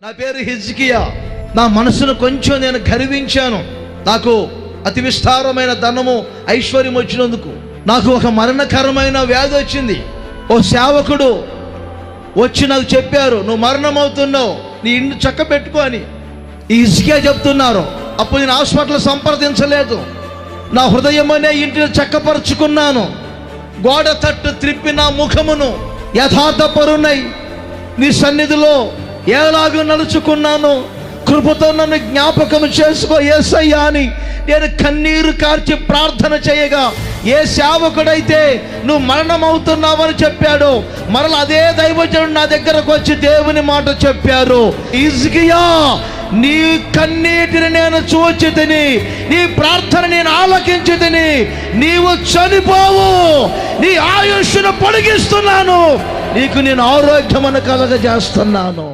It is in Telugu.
నా పేరు హిజ్కియా. నా మనసును కొంచెం నేను గర్వించాను. నాకు అతి విస్తారమైన ధనము ఐశ్వర్యం వచ్చినందుకు నాకు ఒక మరణకరమైన వ్యాధి వచ్చింది. ఓ సేవకుడు వచ్చి నాకు చెప్పారు, నువ్వు మరణమవుతున్నావు, నీ ఇంటి చక్క పెట్టుకో అని. ఈ హిజ్కియా చెప్తున్నారు. అప్పుడు నేను హాస్పిటల్ సంప్రదించలేదు. నా హృదయం అనే ఇంటిని చక్కపరుచుకున్నాను. గోడ తట్టు త్రిప్పి నా ముఖమును యథార్థపరునై నీ సన్నిధిలో ఎలాగో నడుచుకున్నాను. కృపతో నన్ను జ్ఞాపకం చేసుకో యేసయ్యా అని నేను కన్నీరు కార్చి ప్రార్థన చేయగా, ఏ సేవకుడైతే నువ్వు మరణమవుతున్నావని చెప్పాడో మరల అదే దైవజనుడు నా దగ్గరకు వచ్చి దేవుని మాట చెప్పారు, హిజ్కియా నీ కన్నీటిని నేను చూచితిని, నీ ప్రార్థన నేను ఆలకించితిని, నీవు చనిపోవు, నీ ఆయుష్ను పొడిగిస్తున్నాను, నీకు నేను ఆరోగ్యమును కలగజేస్తున్నాను.